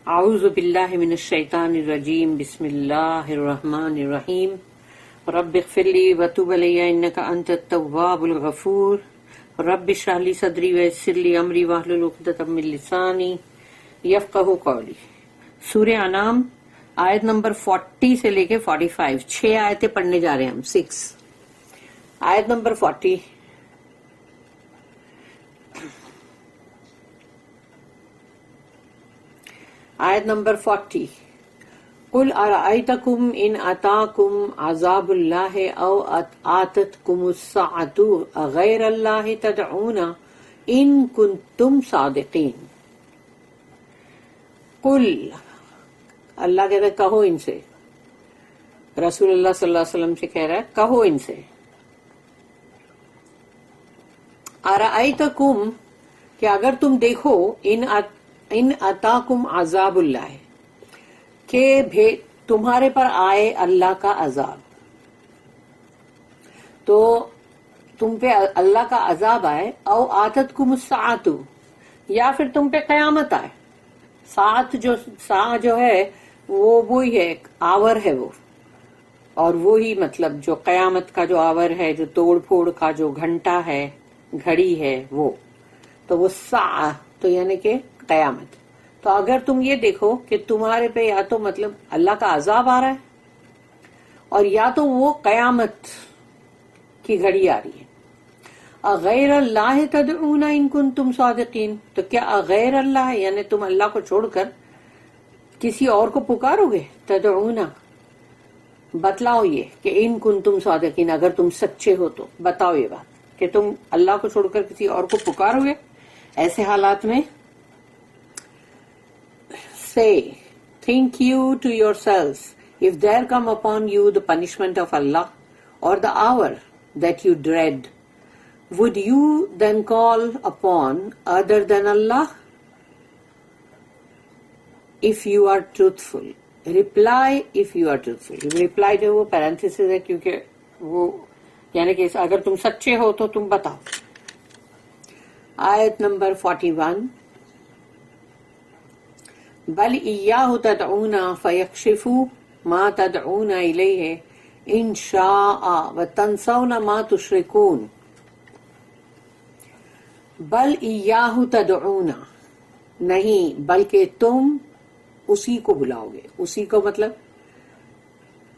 اعوذ باللہ من الشیطان الرجیم بسم اللہ الرحمن الرحیم رب اغفر لی وتب علی انک انت التواب الغفور رب اشرح لی صدری ویسر لی امری واحلل عقدۃ من لسانی یفقہوا قولی۔ سورہ انعام آیت نمبر 40 سے لے کے 45 6 آیتیں پڑھنے جا رہے ہیں ہم 6 آیت نمبر 40۔ آیت نمبر 40 قل ارأیتکم ان اتاکم عذاب اللہ او آتتکم الساعة غیر اللہ تدعون ان کنتم صادقین۔ قل، اللہ کہتا ہے کہو ان سے، رسول اللہ صلی اللہ علیہ وسلم سے کہہ رہا ہے کہو ان سے، ارأیتکم کہ اگر تم دیکھو ان اتاکم عذاب اللہ کہ تمہارے پر آئے اللہ کا عذاب، تو تم پہ اللہ کا عذاب آئے، او آتتکم الساعۃ یا پھر تم پہ قیامت آئے۔ ساعت جو ہے وہ وہی ہے، آور ہے وہ، اور وہی مطلب جو قیامت کا جو آور ہے، جو توڑ پھوڑ کا جو گھنٹہ ہے، گھڑی ہے، وہ تو وہ ساعہ تو یعنی کہ قیامت۔ تو اگر تم یہ دیکھو کہ تمہارے پہ یا تو مطلب اللہ کا عذاب آ رہا ہے اور یا تو وہ قیامت کی گھڑی آ رہی ہے۔ اغیر اللہ تدعون ان کنتم صادقین، تو کیا غیر اللہ یعنی تم اللہ کو چھوڑ کر کسی اور کو پکارو گے؟ تدعون بتلاؤ یہ کہ ان کنتم صادقین، اگر تم سچے ہو تو بتاؤ یہ بات کہ تم اللہ کو چھوڑ کر کسی اور کو پکارو گے ایسے حالات میں۔ Say, think you to yourselves, if there come upon you the punishment of Allah or the hour that you dread, would you then call upon other than Allah? If you are truthful, reply if you are truthful. Reply جو وہ parenthesis ہے کیونکہ وہ یعنی کہ اگر تم سچے ہو تو تم بتاؤ۔ آیت نمبر 41 بل ایاہ تدعون فیکشف ما تدعون الیہ ان شاء وتنسون ما تشرکون۔ بل ایاہ تدعون، نہیں بلکہ تم اسی کو بلاؤ گے، اسی کو مطلب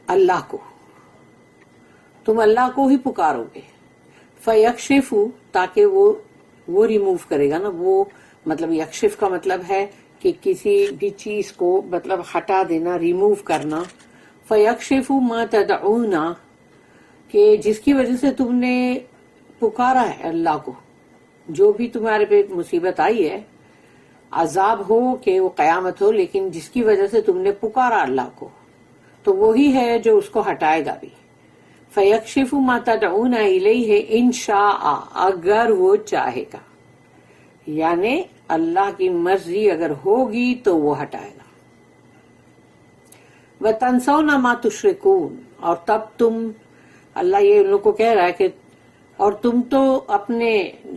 اللہ کو، تم اللہ کو ہی پکارو گے۔ فیکشف تاکہ وہ ریموو کرے گا نا، وہ مطلب یکشف کا مطلب ہے کہ کسی بھی چیز کو مطلب ہٹا دینا، ریموو کرنا۔ فیکشف ما تدعون کہ جس کی وجہ سے تم نے پکارا ہے اللہ کو، جو بھی تمہارے پہ مصیبت آئی ہے، عذاب ہو کہ وہ قیامت ہو، لیکن جس کی وجہ سے تم نے پکارا اللہ کو تو وہی ہے جو اس کو ہٹائے گا بھی۔ فیکشف ما تدعون الیہ ان شاء، اگر وہ چاہے گا، یعنی اللہ کی مرضی اگر ہوگی تو وہ ہٹائے گا۔ وَتَنْسَوْنَ مَا تُشْرِكُونَ، اور تب تم، اللہ یہ ان لوگ کو کہہ رہا ہے کہ اور تم تو اپنے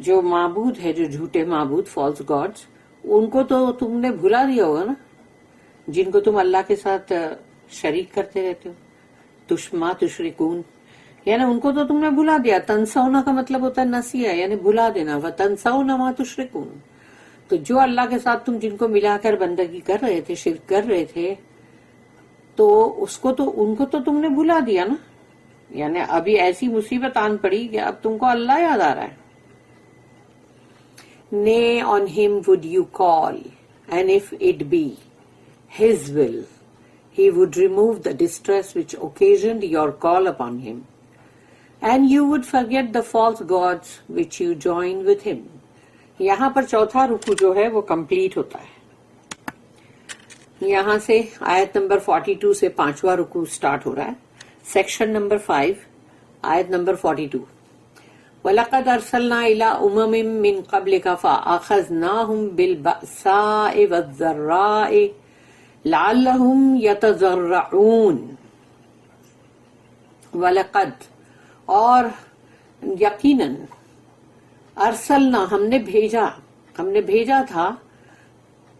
جو معبود ہے، جو جھوٹے معبود، فالس گاڈز، ان کو تو تم نے بھلا دیا ہوگا نا، جن کو تم اللہ کے ساتھ شریک کرتے رہتے ہو۔ ما تشرکون یعنی ان کو تو تم نے بھلا دیا۔ تنسونا کا مطلب ہوتا ہے نسیہ، یعنی بھلا دینا۔ وَتَنْسَوْنَ مَا تُشْرِكُونَ، تو جو اللہ کے ساتھ تم جن کو ملا کر بندگی کر رہے تھے، شرک کر رہے تھے، تو ان کو تو تم نے بھلا دیا نا، یعنی ابھی ایسی مصیبت آن پڑی کہ اب تم کو اللہ یاد آ رہا ہے۔ Nay, on him would you call, and if it be his will, he would remove the distress which occasioned your call upon him, and you would forget the false gods which you join with him۔ یہاں پر چوتھا رکو جو ہے وہ complete ہوتا ہے۔ یہاں سے آیت نمبر 42 سے پانچواں رکو سٹارٹ ہو رہا ہے، سیکشن نمبر 5 آیت نمبر 42۔ وَلَقَدْ أَرْسَلْنَا إِلَىٰ أُمَمٍ مِّن قَبْلِكَ فَأَخَذْنَاهُمْ بِالْبَأْسَاءِ وَالضَّرَّاءِ لَعَلَّهُمْ يَتَضَرَّعُونَ۔ وَلَقَدْ، اور یقیناً، ارسلنا ہم نے بھیجا تھا،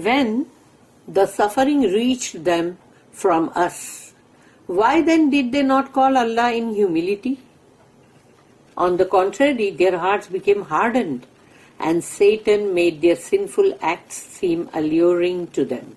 When the suffering reached them from us, why then did they not call Allah in humility? On the contrary, their hearts became hardened and Satan made their sinful acts seem alluring to them.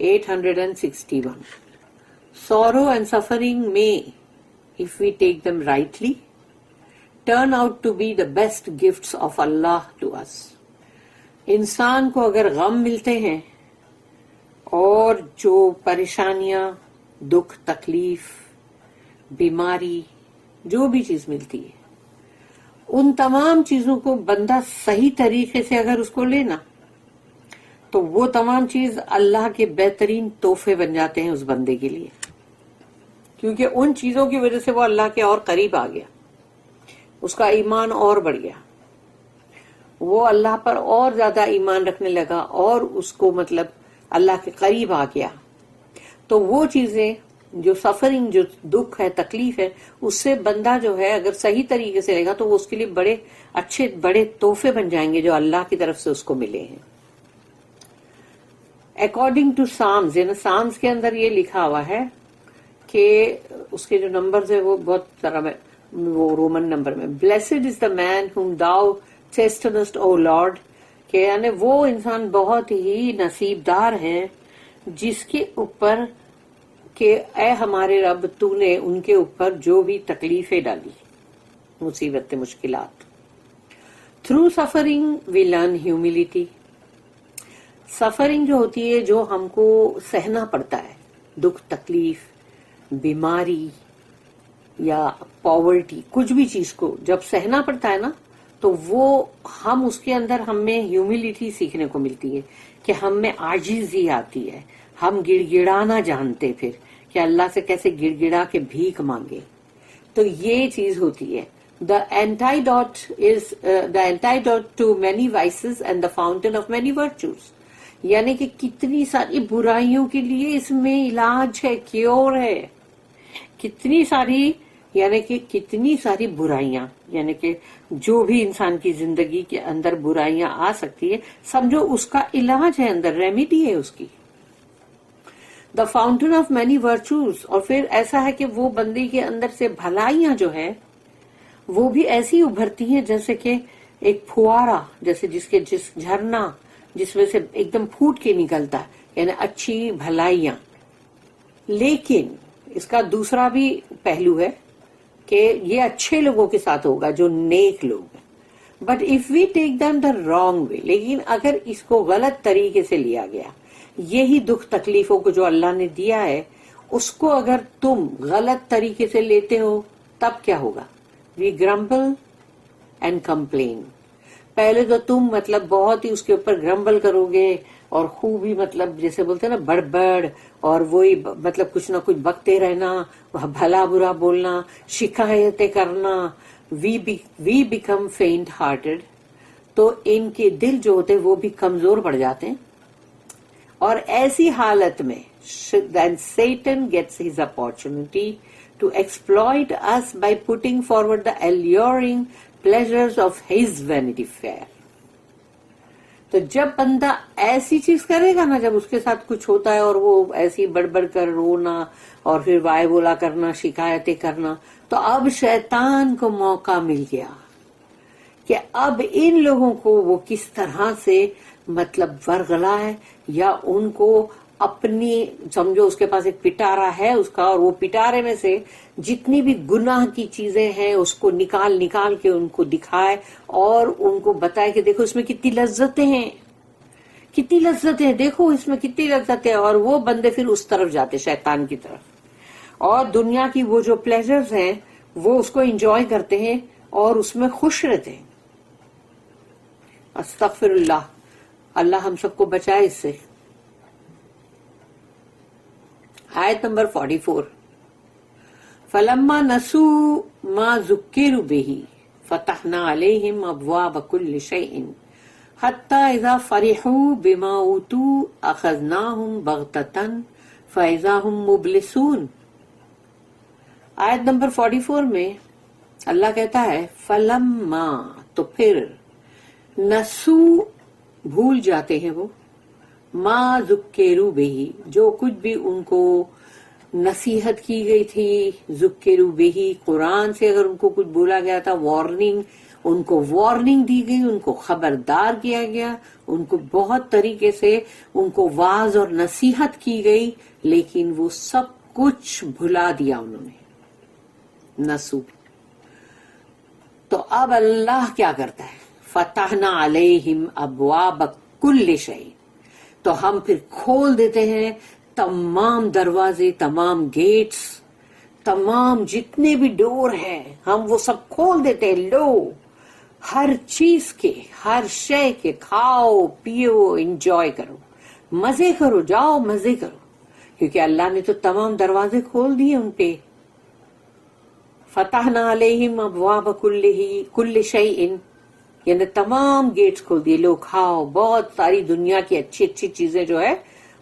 861. Sorrow and suffering may if we take them rightly, turn out to be the best gifts of Allah to us. انسان کو اگر غم ملتے ہیں اور جو پریشانیاں، دکھ، تکلیف، بیماری، جو بھی چیز ملتی ہے، ان تمام چیزوں کو بندہ صحیح طریقے سے اگر اس کو لینا تو وہ تمام چیز اللہ کے بہترین تحفے بن جاتے ہیں اس بندے کے لیے، کیونکہ ان چیزوں کی وجہ سے وہ اللہ کے اور قریب آ گیا، اس کا ایمان اور بڑھ گیا، وہ اللہ پر اور زیادہ ایمان رکھنے لگا اور اس کو مطلب اللہ کے قریب آ گیا. تو وہ چیزیں جو سفرنگ، جو دکھ ہے، تکلیف ہے، اس سے بندہ جو ہے اگر صحیح طریقے سے لے گا تو وہ اس کے لیے بڑے اچھے بڑے تحفے بن جائیں گے جو اللہ کی طرف سے اس کو ملے ہیں. اکارڈنگ ٹو سامز، یعنی سامز کے اندر یہ لکھا ہوا ہے کہ اس کے جو نمبرز ہیں وہ بہت طرح میں، وہ رومن نمبر میں، بلیسڈ از دا مین whom thou chastenest, O Lord، کہ یعنی وہ انسان بہت ہی نصیب دار ہیں جس کے اوپر کہ اے ہمارے رب تو نے ان کے اوپر جو بھی تکلیفیں ڈالی، مصیبتیں، مشکلات. Through suffering we learn humility. Suffering جو ہوتی ہے، جو ہم کو سہنا پڑتا ہے، دکھ، تکلیف، بیماری یا پاورٹی، کچھ بھی چیز کو جب سہنا پڑتا ہے نا تو وہ ہم اس کے اندر ہمیں ہیوملٹی سیکھنے کو ملتی ہے کہ ہم میں عاجزی آتی ہے، ہم گڑ گڑانا جانتے پھر کہ اللہ سے کیسے گڑ گڑا کے بھیک مانگے. تو یہ چیز ہوتی ہے. The antidote is the antidote to many vices and the fountain of many virtues. یعنی کہ کتنی ساری برائیوں کے لیے اس میں علاج ہے، کیور ہے. کتنی ساری، یعنی کہ کتنی ساری برائیاں، یعنی کہ جو بھی انسان کی زندگی کے اندر برائیاں آ سکتی ہے، سمجھو اس کا علاج ہے، اندر ریمیڈی ہے اس کی. دا فاؤنٹین آف مینی ورچوز. اور پھر ایسا ہے کہ وہ بندے کے اندر سے بھلائیاں جو ہے وہ بھی ایسی ابھرتی ہیں جیسے کہ ایک پھوارا، جیسے جس جھرنا جس میں سے ایک دم پھوٹ کے نکلتا ہے، یعنی اچھی بھلائیاں. لیکن اس کا دوسرا بھی پہلو ہے کہ یہ اچھے لوگوں کے ساتھ ہوگا جو نیک لوگ ہیں. But if we take them the wrong way, لیکن اگر اس کو غلط طریقے سے لیا گیا، یہی دکھ تکلیفوں کو جو اللہ نے دیا ہے اس کو اگر تم غلط طریقے سے لیتے ہو تب کیا ہوگا؟ وی گرمبل اینڈ کمپلین. پہلے تو تم مطلب بہت ہی اس کے اوپر گرمبل کرو گے اور خوب ہی مطلب جیسے بولتے ہیں نا بڑبڑ، اور وہی مطلب کچھ نہ کچھ بکتے رہنا، بھلا برا بولنا، شکایتیں کرنا. We become faint hearted. تو ان کے دل جو ہوتے وہ بھی کمزور پڑ جاتے ہیں. اور ایسی حالت میں then Satan gets his opportunity to exploit us by putting forward the alluring pleasures of his vanity fair. تو جب بندہ ایسی چیز کرے گا نا، جب اس کے ساتھ کچھ ہوتا ہے اور وہ ایسی بڑبڑ کر رونا اور پھر وائے بولا کرنا، شکایتیں کرنا، تو اب شیطان کو موقع مل گیا کہ اب ان لوگوں کو وہ کس طرح سے مطلب ورغلا ہے، یا ان کو اپنی، سمجھو اس کے پاس ایک پٹارا ہے اس کا، اور وہ پٹارے میں سے جتنی بھی گناہ کی چیزیں ہیں اس کو نکال کے ان کو دکھائے اور ان کو بتائے کہ دیکھو اس میں کتنی لذتیں ہیں، کتنی لذتیں ہیں، دیکھو اس میں کتنی لذتیں. اور وہ بندے پھر اس طرف جاتے، شیطان کی طرف، اور دنیا کی وہ جو پلیزرز ہیں وہ اس کو انجوائے کرتے ہیں اور اس میں خوش رہتے ہیں. استغفر اللہ، اللہ ہم سب کو بچائے اس سے. آیت نمبر 44. فلما نسوا ما ذکروا به فتحنا عليهم ابواب كل شيء حتى اذا فرحوا بما اوتوا اخذناهم بغتة فاذا هم مبلسون. آیت نمبر 44 میں اللہ کہتا ہے فلما، تو پھر، نسو، بھول جاتے ہیں وہ، ما ذکروا بہ، جو کچھ بھی ان کو نصیحت کی گئی تھی، ذکروا بہ، قرآن سے اگر ان کو کچھ بولا گیا تھا، وارننگ، ان کو وارننگ دی گئی، ان کو خبردار کیا گیا، ان کو بہت طریقے سے ان کو واعظ اور نصیحت کی گئی، لیکن وہ سب کچھ بھلا دیا انہوں نے. نسو. تو اب اللہ کیا کرتا ہے؟ فتحنا علیہم ابواب کل شیء، تو ہم پھر کھول دیتے ہیں تمام دروازے، تمام گیٹس، تمام جتنے بھی ڈور ہیں ہم وہ سب کھول دیتے ہیں. لو ہر چیز کے، ہر شے کے، کھاؤ پیو انجوائے کرو، مزے کرو، جاؤ مزے کرو، کیونکہ اللہ نے تو تمام دروازے کھول دیے ان پہ. فتحنا علیہم ابواب کل شیء، یعنی تمام گیٹس کھول دیے. لو کھاؤ، بہت ساری دنیا کی اچھی اچھی چیزیں جو ہے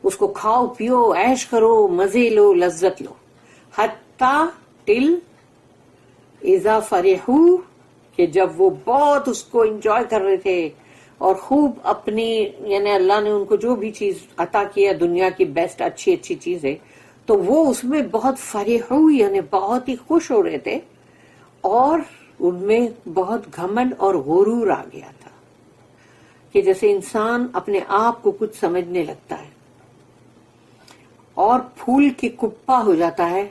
اس کو کھاؤ پیو، عیش کرو، مزے لو، لذت لو. حتیٰ ٹل اذا فرحوا، کہ جب وہ بہت اس کو انجوائے کر رہے تھے اور خوب اپنی، یعنی اللہ نے ان کو جو بھی چیز عطا کیا دنیا کی بیسٹ اچھی اچھی چیزیں، تو وہ اس میں بہت فرحو، یعنی بہت ہی خوش ہو رہے تھے، اور ان میں بہت گھمنڈ اور غرور آ گیا تھا، کہ جیسے انسان اپنے آپ کو کچھ سمجھنے لگتا ہے اور پھول کے کپا ہو جاتا ہے.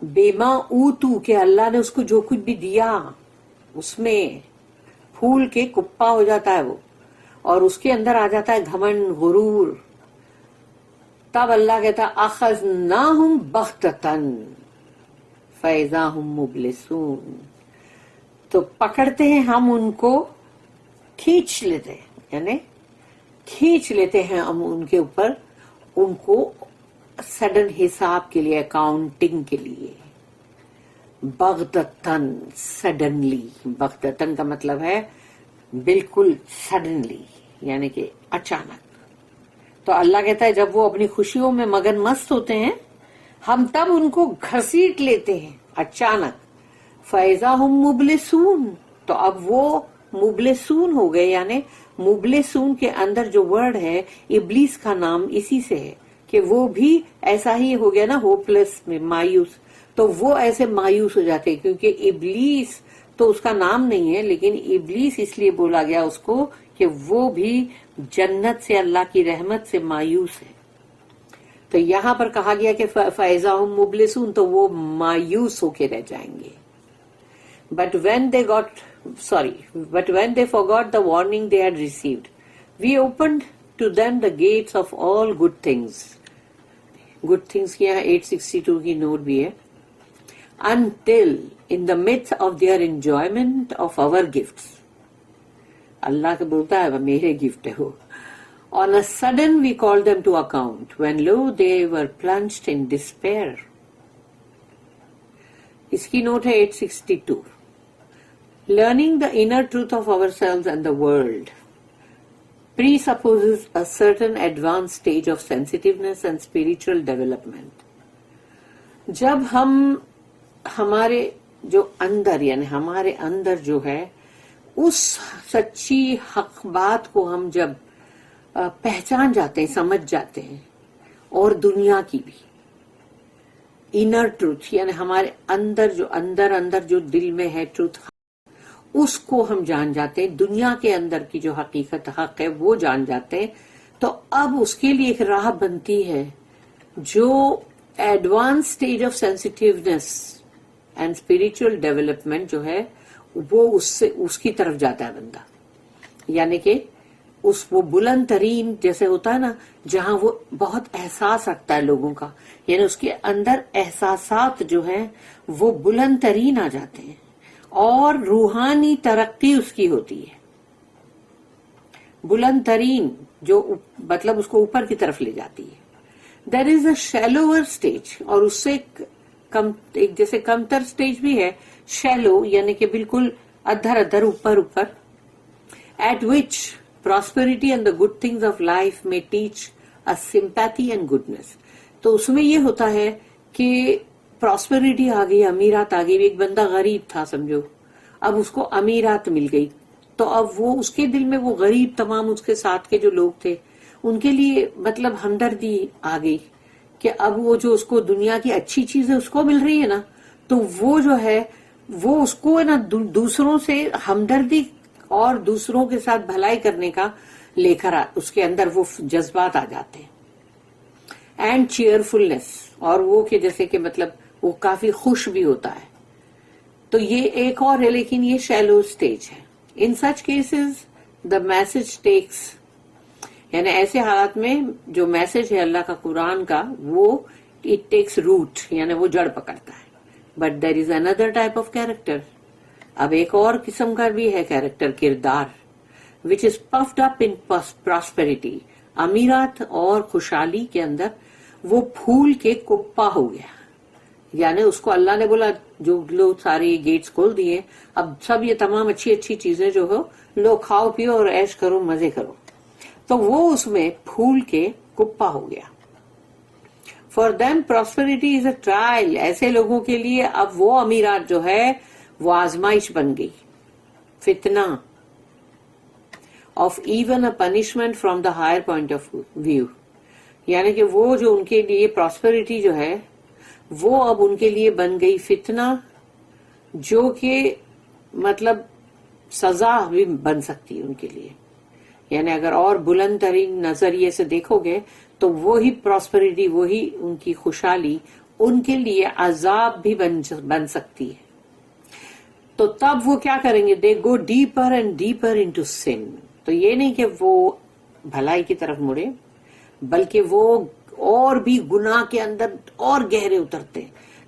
بیما اوتو، کہ اللہ نے اس کو جو کچھ بھی دیا اس میں پھول کے کپا ہو جاتا ہے وہ، اور اس کے اندر آ جاتا ہے گھمنڈ، غرور. تب اللہ کہتا اخذناہم بغتۃ فاذا ہم مبلسون، تو پکڑتے ہیں ہم ان کو، کھینچ لیتے ہیں، یعنی کھینچ لیتے ہیں ہم ان کے اوپر، ان کو سڈن حساب کے لیے، اکاؤنٹنگ کے لیے. بغتتاً، سڈنلی. بغتتاً کا مطلب ہے بالکل سڈنلی، یعنی کہ اچانک. تو اللہ کہتا ہے جب وہ اپنی خوشیوں میں مگن مست ہوتے ہیں ہم تب ان کو گھسیٹ لیتے ہیں اچانک. فَإِذَا هُمْ مُبْلِسُونَ، تو اب وہ مبلسون ہو گئے. یعنی مبلسون کے اندر جو ورڈ ہے ابلیس کا نام اسی سے ہے، کہ وہ بھی ایسا ہی ہو گیا نا، ہوپلیس میں مایوس. تو وہ ایسے مایوس ہو جاتے ہیں، کیونکہ ابلیس تو اس کا نام نہیں ہے، لیکن ابلیس اس لیے بولا گیا اس کو کہ وہ بھی جنت سے، اللہ کی رحمت سے مایوس ہے. تو یہاں پر کہا گیا کہ فَإِذَا هُمْ مُبْلِسُونَ، تو وہ مایوس ہو کے رہ جائیں گے. But when they forgot the warning they had received, we opened to them the gates of all good things. Good things کی یہاں 862 کی نوٹ بھی ہے. Until in the midst of their enjoyment of our gifts. اللہ کا بولتا ہے میرے gift ہے وہ. On a sudden we called them to account, when lo they were plunged in despair. اس کی نوٹ ہے 862. Learning the inner truth of ourselves and the world presupposes a certain advanced stage of sensitiveness and spiritual development. جب ہم ہمارے جو اندر، یعنی ہمارے اندر جو ہے اس سچی حق بات کو ہم جب پہچان جاتے ہیں، سمجھ جاتے ہیں، اور دنیا کی بھی انر ٹروتھ، یعنی ہمارے اندر جو دل میں ہے ٹروتھ، اس کو ہم جان جاتے ہیں، دنیا کے اندر کی جو حقیقت حق ہے وہ جان جاتے ہیں. تو اب اس کے لیے ایک راہ بنتی ہے جو advance stage of سینسٹیونیس and spiritual development جو ہے وہ اس کی طرف جاتا ہے بندہ. یعنی کہ وہ بلند ترین، جیسے ہوتا ہے نا جہاں وہ بہت احساس رکھتا ہے لوگوں کا، یعنی اس کے اندر احساسات جو ہیں وہ بلند ترین آ جاتے ہیں، اور روحانی ترقی اس کی ہوتی ہے بلند ترین، جو مطلب اس کو اوپر کی طرف لے جاتی ہے. دیر از اے شیلوور اسٹیج، اور اس سے ایک جیسے کمتر اسٹیج بھی ہے، شیلو یعنی کہ بالکل ادھر ادھر اوپر اوپر. At which prosperity and the good things of life may teach us sympathy and goodness. تو اس میں یہ ہوتا ہے کہ پراسپیرٹی آ گئی، امیرات آ گئی. ایک بندہ غریب تھا سمجھو، اب اس کو امیرات مل گئی، تو اب وہ اس کے دل میں وہ غریب تمام اس کے ساتھ کے جو لوگ تھے ان کے لیے مطلب ہمدردی آ گئی کہ اب وہ جو اس کو دنیا کی اچھی چیزیں اس کو مل رہی ہے نا، تو وہ جو ہے وہ اس کو نا دوسروں سے ہمدردی اور دوسروں کے ساتھ بھلائی کرنے کا لے کر اس کے اندر وہ جذبات آ جاتے ہیں. اینڈ چیئرفلنس، اور وہ کہ جیسے کہ مطلب وہ کافی خوش بھی ہوتا ہے. تو یہ ایک اور ہے، لیکن یہ شیلو اسٹیج ہے. In such cases the message takes, یعنی ایسے حالات میں جو میسج ہے اللہ کا قرآن کا وہ اٹ ٹیکس روٹ، یعنی وہ جڑ پکڑتا ہے. But there is another type of character, اب ایک اور قسم کا بھی ہے کیریکٹر، کردار، وچ از پفڈ اپ ان پراسپیرٹی، امیرات اور خوشحالی کے اندر وہ پھول کے کپا ہو گیا. یعنی اس کو اللہ نے بولا جو لوگ سارے گیٹس کھول دیے، اب سب یہ تمام اچھی اچھی چیزیں جو ہو لو کھاؤ پیو اور عیش کرو مزے کرو، تو وہ اس میں پھول کے کپا ہو گیا. For them prosperity is a trial, ایسے لوگوں کے لیے اب وہ امیرات جو ہے وہ آزمائش بن گئی، فتنہ of even a punishment from the higher point of view. یعنی کہ وہ جو ان کے لیے پراسپیرٹی جو ہے وہ اب ان کے لیے بن گئی فتنہ، جو کہ مطلب سزا بھی بن سکتی ہے ان کے لیے. یعنی اگر اور بلند ترین نظریے سے دیکھو گے تو وہی پراسپیرٹی، وہی ان کی خوشحالی ان کے لیے عذاب بھی بن سکتی ہے. تو تب وہ کیا کریں گے؟ They go deeper and deeper into sin. تو یہ نہیں کہ وہ بھلائی کی طرف مڑے، بلکہ وہ اور بھی گناہ کے اندر اور گہرے اترتے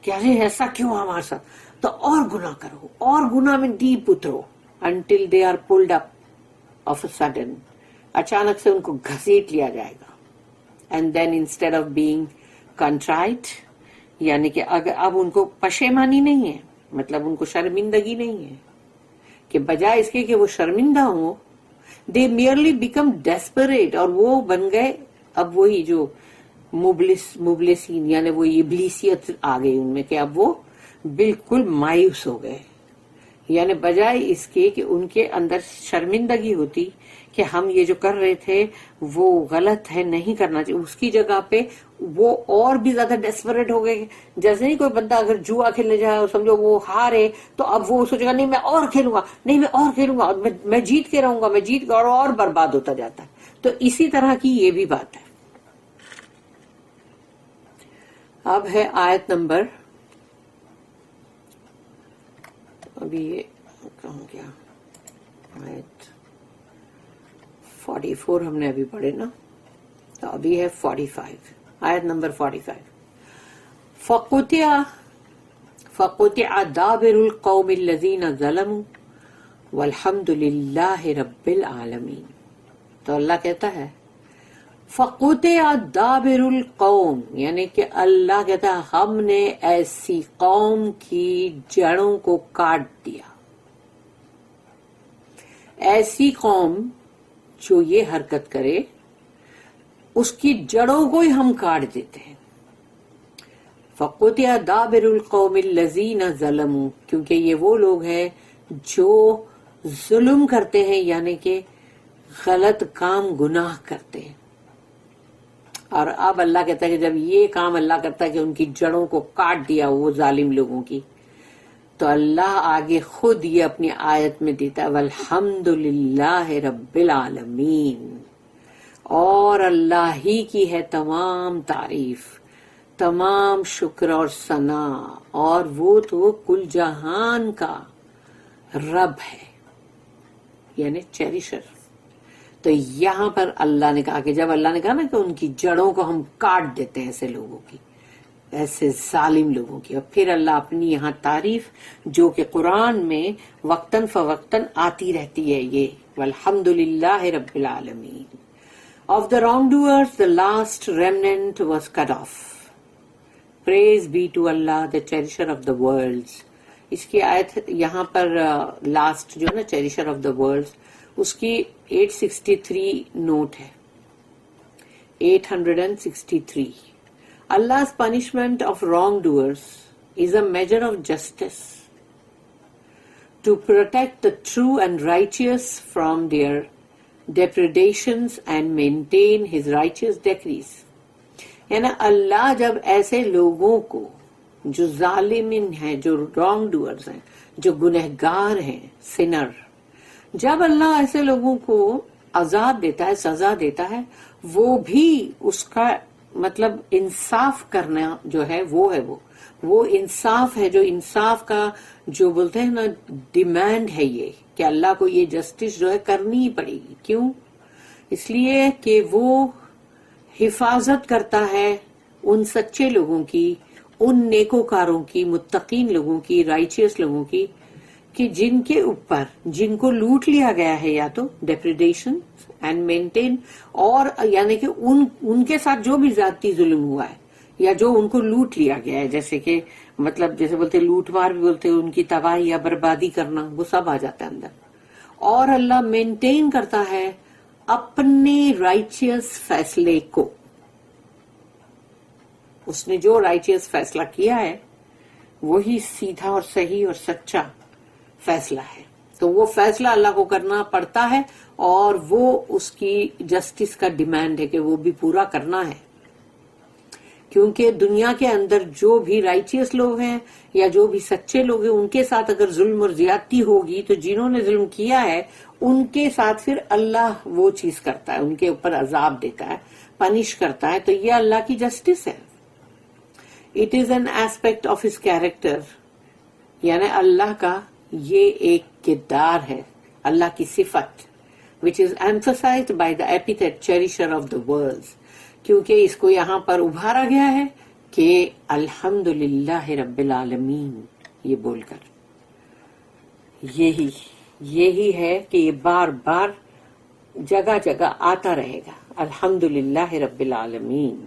کہ ارے ایسا کیوں ہمارے ساتھ، تو اور گناہ کرو، اور گناہ میں ڈیپ اترو، until they are pulled up of a sudden, اچانک سے ان کو گھسیٹ لیا جائے گا. And then instead of being contrite, یعنی کہ اگر اب ان کو پشیمانی نہیں ہے، مطلب ان کو شرمندگی نہیں ہے، کہ بجائے اس کے کہ وہ شرمندہ ہوں، دے میئرلی بیکم ڈیسپریٹ، اور وہ بن گئے اب وہی جو مبلسین، یعنی وہ ابلیسیت آ گئی ان میں، کہ اب وہ بالکل مایوس ہو گئے. یعنی بجائے اس کے کہ ان کے اندر شرمندگی ہوتی کہ ہم یہ جو کر رہے تھے وہ غلط ہے، نہیں کرنا چاہیے، اس کی جگہ پہ وہ اور بھی زیادہ ڈیسپریٹ ہو گئے. جیسے نہیں کوئی بندہ اگر جوا کھیلنے جائے اور سمجھو وہ ہارے تو اب وہ سوچے گا نہیں میں اور کھیلوں گا، نہیں میں اور کھیلوں گا، میں جیت کے رہوں گا، میں جیت کے، اور برباد ہوتا جاتا ہے. تو اسی طرح کی یہ بھی بات ہے. اب ہے آیت نمبر، ابھی یہ کہاں گیا، آیت 44 ہم نے ابھی پڑھے نا، تو ابھی ہے 45، آیت نمبر 45. فقطع دابر القوم الذین ظلموا والحمد للہ رب العالمین. تو اللہ کہتا ہے فقطع دابر القوم، یعنی کہ اللہ کہتا ہے ہم نے ایسی قوم کی جڑوں کو کاٹ دیا. ایسی قوم جو یہ حرکت کرے اس کی جڑوں کو ہی ہم کاٹ دیتے ہیں. فقطع دابر القوم الذین ظلموا، کیونکہ یہ وہ لوگ ہیں جو ظلم کرتے ہیں، یعنی کہ غلط کام، گناہ کرتے ہیں. اور اب اللہ کہتا ہے کہ جب یہ کام اللہ کرتا ہے کہ ان کی جڑوں کو کاٹ دیا وہ ظالم لوگوں کی، تو اللہ آگے خود یہ اپنی آیت میں دیتا ہے والحمد للہ رب العالمین، اور اللہ ہی کی ہے تمام تعریف، تمام شکر اور ثنا، اور وہ تو کل جہان کا رب ہے، یعنی چیریشر. تو یہاں پر اللہ نے کہا کہ جب اللہ نے کہا نا کہ ان کی جڑوں کو ہم کاٹ دیتے ہیں ایسے لوگوں کی، ایسے ظالم لوگوں کی، اور پھر اللہ اپنی یہاں تعریف جو کہ قرآن میں وقتاً فوقتاً آتی رہتی ہے، یہ والحمد للہ رب العالمین. Of the wrongdoers the last remnant was cut off. Praise be to Allah, the cherisher of the worlds. اس کی آیت یہاں پر لاسٹ جو ہے نا چیریشر آف دا ورلڈ، اس کی 863 نوٹ ہے، 863. Allah's punishment of wrongdoers is a measure of justice to protect the true and righteous from their depredations and maintain his righteous decrees. یعنی اللہ جب ایسے لوگوں کو جو ظالمین ہیں، جو رانگ ڈوئرز ہیں، جو گنہگار ہیں، سنر، جب اللہ ایسے لوگوں کو عذاب دیتا ہے، سزا دیتا ہے، وہ بھی اس کا مطلب انصاف کرنا جو ہے وہ ہے وہ وہ انصاف ہے، جو انصاف کا جو بولتے ہیں نا ڈیمانڈ ہے یہ کہ اللہ کو یہ جسٹس جو ہے کرنی ہی پڑے گی. کیوں؟ اس لیے کہ وہ حفاظت کرتا ہے ان سچے لوگوں کی، ان نیکوکاروں کی، متقین لوگوں کی، رائچیس لوگوں کی، کہ جن کے اوپر جن کو لوٹ لیا گیا ہے یا تو ڈیپریڈیشن اینڈ مینٹین، اور یعنی کہ ان کے ساتھ جو بھی ذاتی ظلم ہوا ہے یا جو ان کو لوٹ لیا گیا ہے، جیسے کہ مطلب جیسے بولتے لوٹ مار بھی بولتے ان کی تباہی یا بربادی کرنا، وہ سب آ جاتا ہے اندر. اور اللہ مینٹین کرتا ہے اپنے رائچیس فیصلے کو. اس نے جو رائچیس فیصلہ کیا ہے وہی سیدھا اور صحیح اور سچا فیصلہ ہے. تو وہ فیصلہ اللہ کو کرنا پڑتا ہے، اور وہ اس کی جسٹس کا ڈیمانڈ ہے کہ وہ بھی پورا کرنا ہے. کیونکہ دنیا کے اندر جو بھی رائچیس لوگ ہیں یا جو بھی سچے لوگ ہیں، ان کے ساتھ اگر ظلم اور زیادتی ہوگی تو جنہوں نے ظلم کیا ہے ان کے ساتھ پھر اللہ وہ چیز کرتا ہے، ان کے اوپر عذاب دیتا ہے، پنش کرتا ہے. تو یہ اللہ کی جسٹس ہے. It is an aspect of his character, یعنی اللہ کا یہ ایک کردار ہے، اللہ کی صفت which is emphasized by the epithet cherisher of the worlds. کیونکہ اس کو یہاں پر ابھارا گیا ہے کہ الحمدللہ رب العالمین یہ بول کر. یہی ہے کہ یہ بار بار جگہ جگہ آتا رہے گا، الحمدللہ رب العالمین.